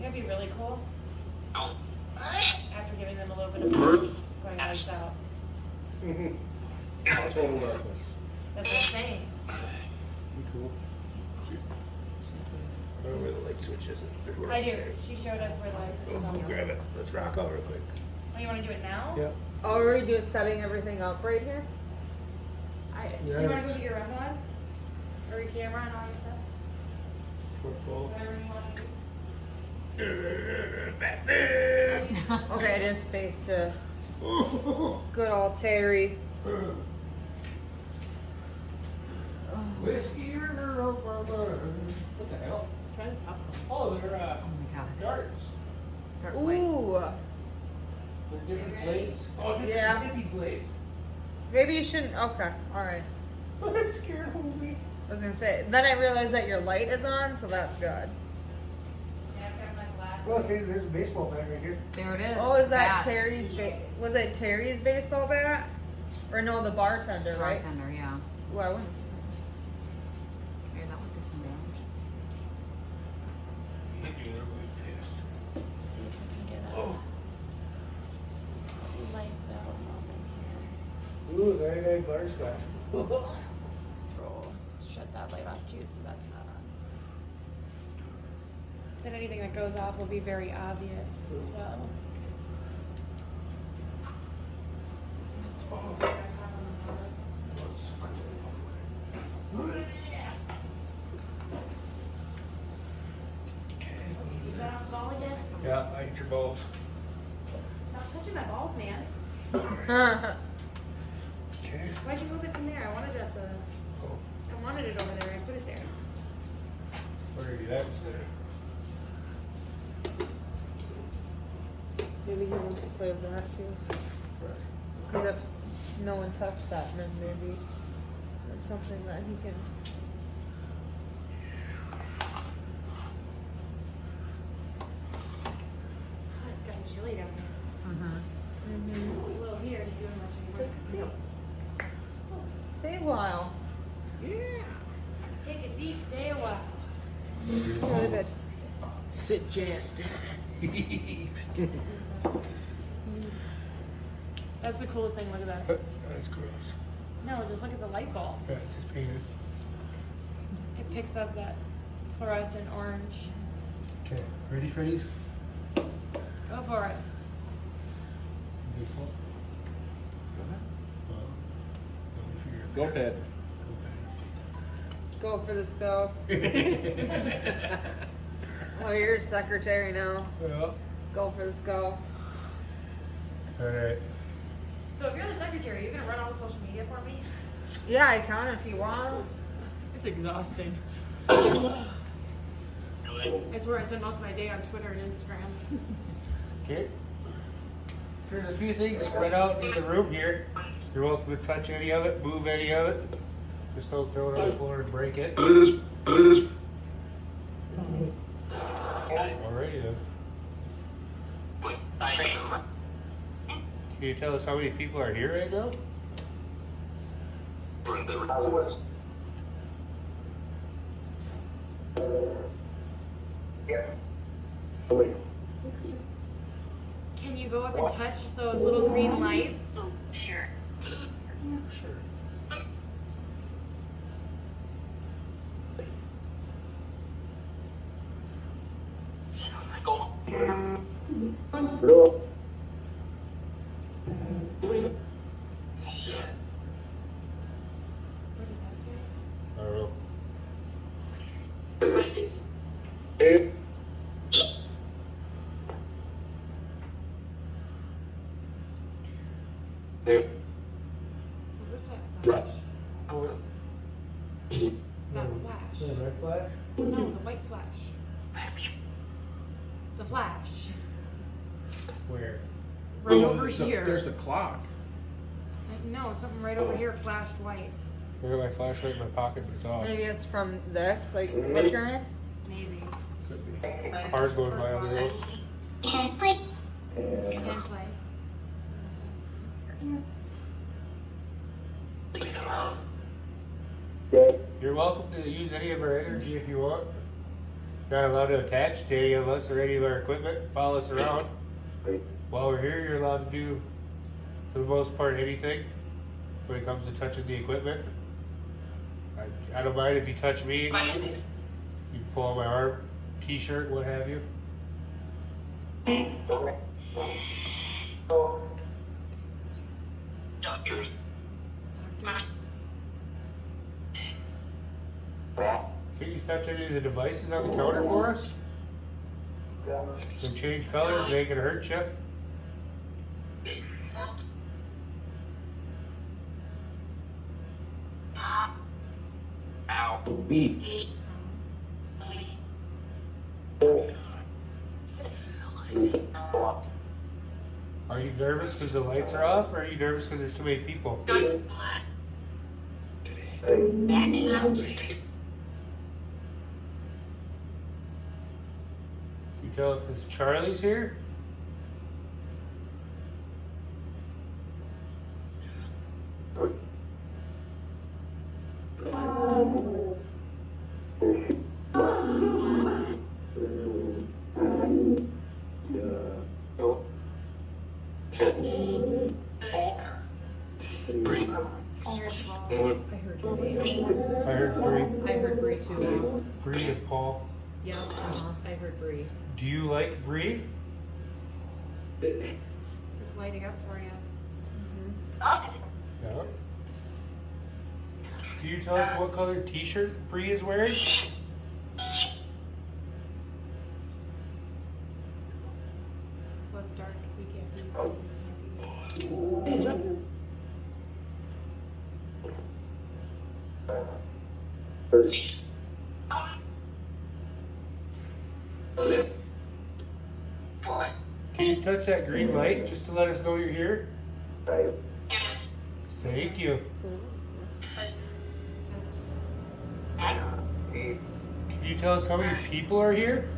It'd be really cool. After giving them a little bit of going lights out. Total darkness. That's what I'm saying. Be cool. I don't know where the light switch is. I do. She showed us where the lights switches on. Grab it. Let's rock out real quick. Oh, you want to do it now? Yeah. Oh, are we doing setting everything up right here? Do you want to go get your red one? Or your camera and all your stuff? Whatever you want to use. Okay, it is space to good old Terry. Whiskey or what the hell? Oh, they're darts. Ooh, They're different blades. Oh, they're Yeah. snippy blades. maybe you shouldn't. Okay, all right. That scared me. I was gonna say. Then I realized that your light is on, so that's good. Yeah, I've got my black. Well, okay, there's a baseball bat right here. There it is. Oh, is that Bat. Terry's? Was it Terry's baseball bat? Or no, the bartender, right? Bartender, yeah. Ooh, I wouldn't. Okay, that would do some damage. Oh. Lights out. Ooh, very nice butterscotch. Shut that light off too, so that's not on. Then anything that goes off will be very obvious as well. Is that off ball again? Yeah, I ate your balls. Stop touching my balls, man. Okay. Why'd you move it from there? I wanted it at the. Oh, I wanted it over there. I put it there. we're gonna do that instead. Maybe he wants to play with that too. Because if no one touched that, then maybe that's something that he can. Oh, it's gotten chilly down there. Mm-hmm. A little here to do unless you want to Take Stay a while. Take a seat, stay a while. Really good. Sit just. That's the coolest thing. Look at that. That's gross. No, just look at the light bulb. Yeah, it's just painted. It picks up that fluorescent orange. Okay, ready, Freddy's? Go for it. Go ahead. Go for the scope. Oh, you're secretary now. Yeah. Go for the scope. Alright. So if you're the secretary, you're gonna run all the social media for me? Yeah, I can if you want. It's exhausting. I swear I spend most of my day on Twitter and Instagram. Okay. There's a few things spread out in the room here. You're welcome to touch any of it, move any of it. Just don't throw it on the floor and break it. Alrighty then. Can you tell us how many people are here right now? Can you go up and touch those little green lights? Sure. Where did that What's that flash? That flash. Is that a red flash? No, the white flash. The flash. Where? Right over There's the- here. There's the clock. No, something right over here flashed white. I got my flashlight in my pocket, but it's off. Maybe it's from this, like flickering. Maybe. Could be. Cars going by on the road. Can play. You're welcome to use any of our energy if you want. Not allowed to attach to any of us or any of our equipment. Follow us around. While we're here, you're allowed to do, for the most part, anything when it comes to touching the equipment. I don't mind if you touch me. You pull on my arm, t-shirt, what have you. Doctors. Can you touch any of the devices on the counter for us? Can change colors, they can hurt you. Are you nervous because the lights are off, or are you nervous because there's too many people? Can you tell if it's Charlie's here? I heard Bree. I heard Bree too. Bree and Paul. Yeah, I heard Bree. Do you like Bree? It's lighting up for you. Yeah. Can you tell us what color t-shirt Bree is wearing? Well, it's dark. We can't see. Can you touch that green light just to let us know you're here? Thank you. Can you tell us how many people are here?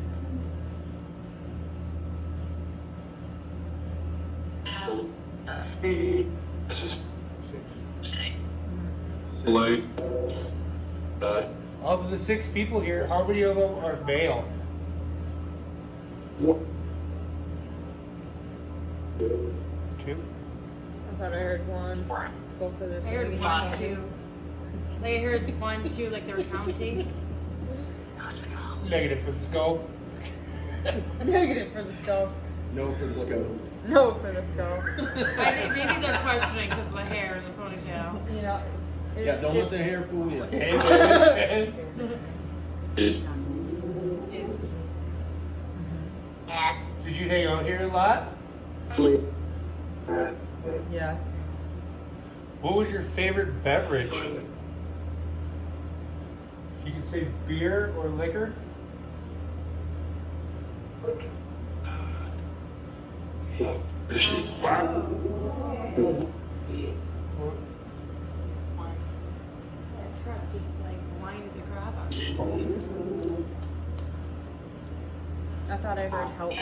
Of the 6 people here, how many of them are male? 2. I thought I heard one. Let's go for this. I heard 1, 2. They heard 1, 2, like they were counting. Negative for the scope. Negative for the scope. No for the scope. No for the scope. I think maybe they're questioning because of the hair and the ponytail. You know. Yeah, don't let the hair fool you. Did you hang out here a lot? Yes. What was your favorite beverage? You can say beer or liquor. That truck just like winded the crap out of me. I thought I heard help me.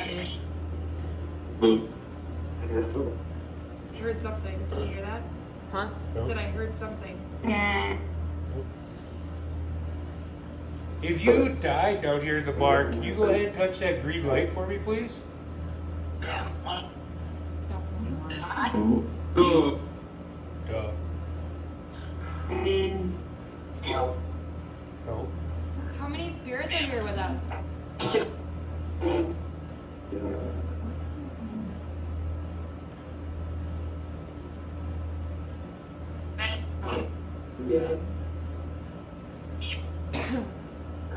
I heard something. Did you hear that? Huh? I said I heard something. If you died down here in the bar, can you go ahead and touch that green light for me, please? Duh. No. How many spirits are here with us?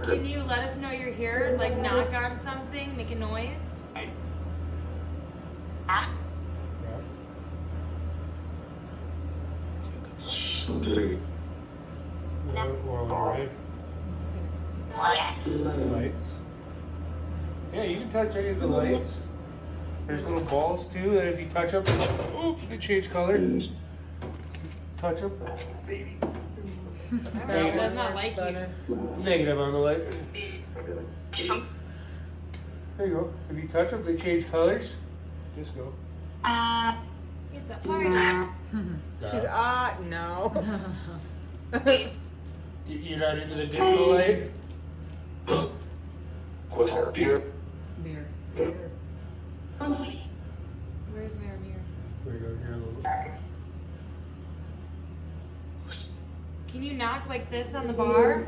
Can you let us know you're here? Like knock on something, make a noise? touch any of the lights, there's little balls too that if you touch them, they change color. Touch them, baby. It does not like you. Negative on the light. There you go. If you touch them, they change colors. Just go. It's a party. She's no. You're not into the disco light? Beer. Where's Mirror? There you go. Here a little. Can you knock like this on the bar?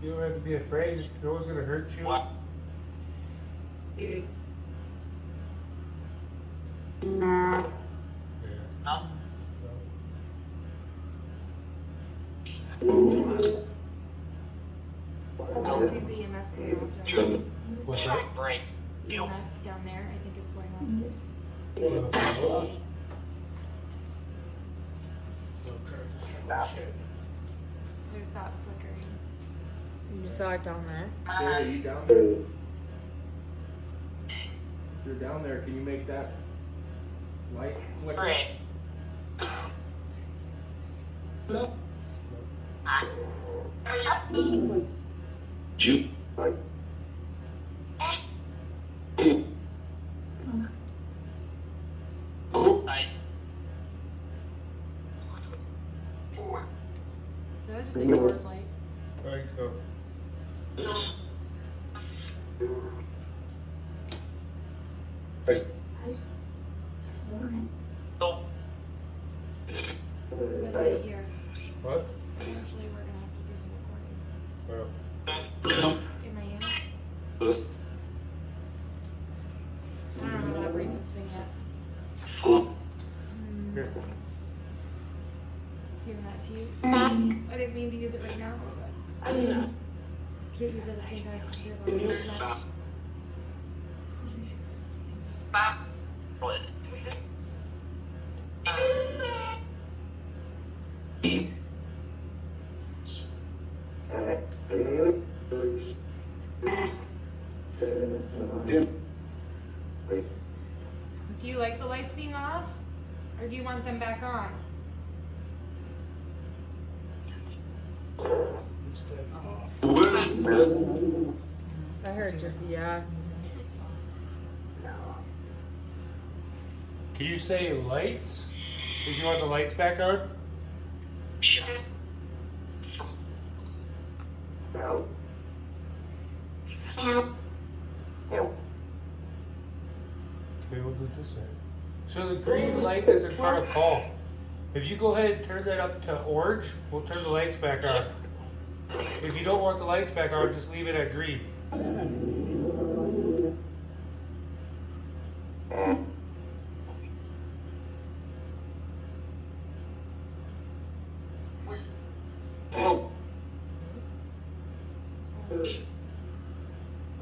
You don't have to be afraid. No one's gonna hurt you. Yeah. I think the EMF's going off. What's that? EMF down there. I think it's going off. There's that flickering. You saw it down there. Are you down there? If you're down there, can you make that light flicker? Did I just say Coors Light? I think so. But right here. What? Eventually we're gonna have to do some recording. Well, In my hand. I don't know how to operate this thing yet. here. Giving that to you. I didn't mean to use it right now. Just can't use it at the same time. It's so much. Do you like the lights being off? Or do you want them back on? I heard just yes. Can you say lights? Did you want the lights back on? Okay, we'll do it this way. So the green light that's in front of Paul, if you go ahead and turn that up to orange, we'll turn the lights back on. If you don't want the lights back on, just leave it at green. What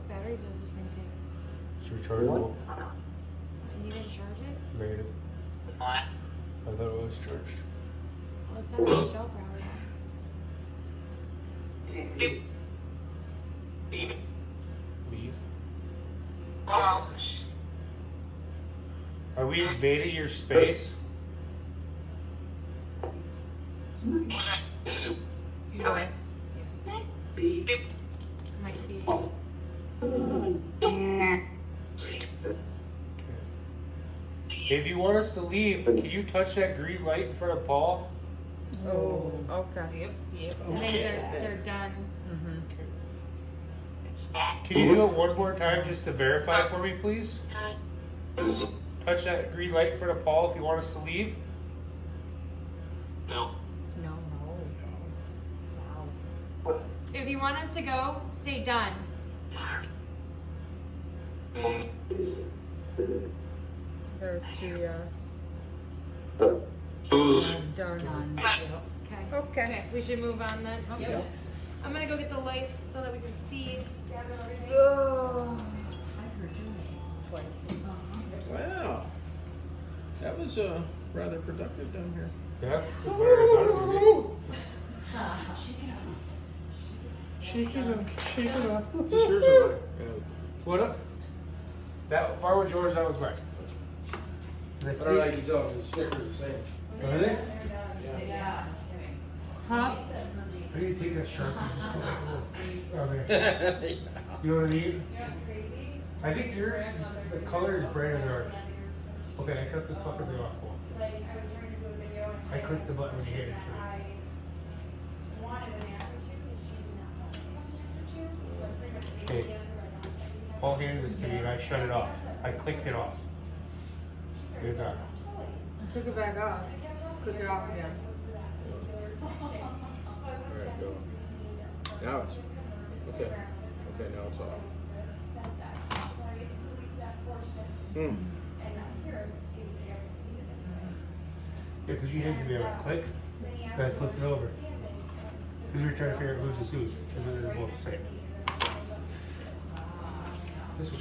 batteries does this thing take? It's rechargeable. And you didn't charge it? Negative. I thought it was charged. Well, it's not on the shelf for how long? Leave. Are we invading your space? Yes. Might be. If you want us to leave, can you touch that green light in front of Paul? Oh, okay. I think they're done. Mm-hmm. Can you do it one more time just to verify for me, please? Touch that green light in front of Paul if you want us to leave. No. Wow. If you want us to go, say done. There's 2 yes. Done. Okay. Okay. We should move on then. Yep. I'm gonna go get the lights so that we can see. Wow. That was rather productive down here. Yeah? That's what I thought it would be. Shake it up, shake it up. Is this yours or mine? Yeah. What up? That far was yours, that was mine. And I don't like to tell if the sticker's the same. Are they? Yeah. Huh? I need to take that sharp and just put like a little, there. You know what I mean? I think yours, the color is brighter than ours. Okay, I shut this fucking thing off. I clicked the button when you hit it. Okay. Paul handed this to me and I shut it off. I clicked it off. Here's that. Took it back off. Click it off again. Alright, go. Now it's okay. Okay, now it's off. Hmm. Yeah, because you had to be able to click, then I flipped it over. Because we were trying to figure out who's the who's, and then they're both the same. This was